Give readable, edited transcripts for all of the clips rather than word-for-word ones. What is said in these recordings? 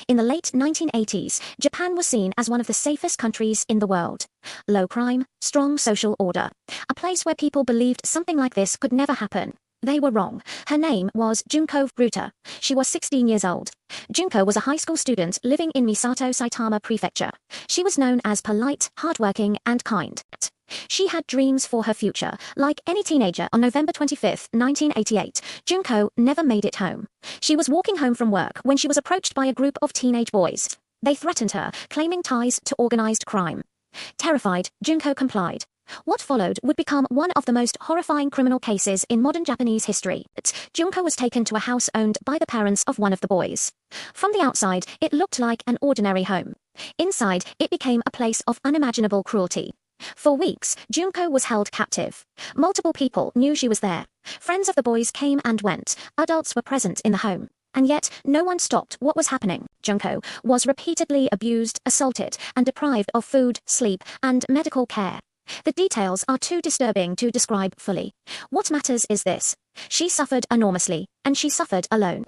In the late 1980s, Japan was seen as one of the safest countries in the world. Low crime, strong social order. A place where people believed something like this could never happen. They were wrong. Her name was Junko Furuta. She was 16 years old. Junko was a high school student living in Misato, Saitama Prefecture. She was known as polite, hardworking, and kind. She had dreams for her future. Like any teenager, on November 25, 1988, Junko never made it home. She was walking home from work when she was approached by a group of teenage boys. They threatened her, claiming ties to organized crime. Terrified, Junko complied. What followed would become one of the most horrifying criminal cases in modern Japanese history. Junko was taken to a house owned by the parents of one of the boys. From the outside, it looked like an ordinary home. Inside, it became a place of unimaginable cruelty. For weeks, Junko was held captive. Multiple people knew she was there. Friends of the boys came and went. Adults were present in the home. And yet, no one stopped what was happening. Junko was repeatedly abused, assaulted, and deprived of food, sleep, and medical care. The details are too disturbing to describe fully. What matters is this. She suffered enormously, and she suffered alone.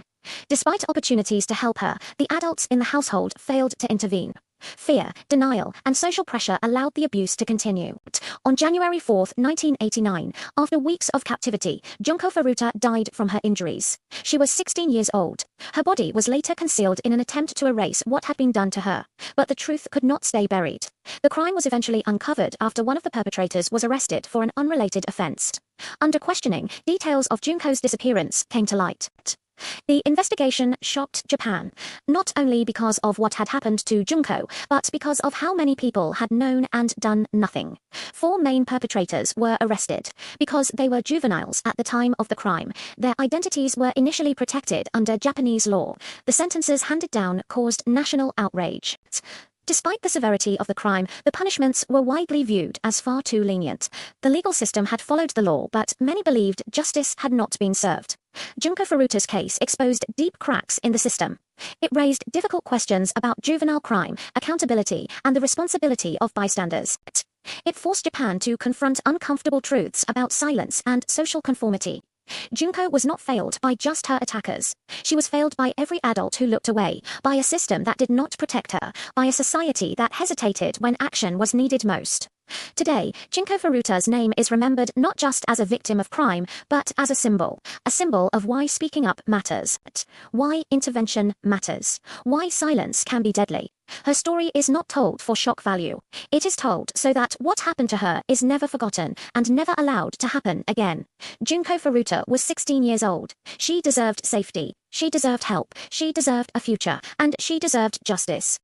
Despite opportunities to help her, the adults in the household failed to intervene. Fear, denial, and social pressure allowed the abuse to continue. On January 4, 1989, after weeks of captivity, Junko Furuta died from her injuries. She was 16 years old. Her body was later concealed in an attempt to erase what had been done to her. But the truth could not stay buried. The crime was eventually uncovered after one of the perpetrators was arrested for an unrelated offense. Under questioning, details of Junko's disappearance came to light. The investigation shocked Japan, not only because of what had happened to Junko, but because of how many people had known and done nothing. 4 main perpetrators were arrested. Because they were juveniles at the time of the crime, their identities were initially protected under Japanese law. The sentences handed down caused national outrage. Despite the severity of the crime, the punishments were widely viewed as far too lenient. The legal system had followed the law, but many believed justice had not been served. Junko Furuta's case exposed deep cracks in the system. It raised difficult questions about juvenile crime, accountability, and the responsibility of bystanders. It forced Japan to confront uncomfortable truths about silence and social conformity. Junko was not failed by just her attackers. She was failed by every adult who looked away, by a system that did not protect her, by a society that hesitated when action was needed most. Today, Junko Furuta's name is remembered not just as a victim of crime, but as a symbol of why speaking up matters, why intervention matters, why silence can be deadly. Her story is not told for shock value. It is told so that what happened to her is never forgotten and never allowed to happen again. Junko Furuta was 16 years old. She deserved safety. She deserved help. She deserved a future. And she deserved justice.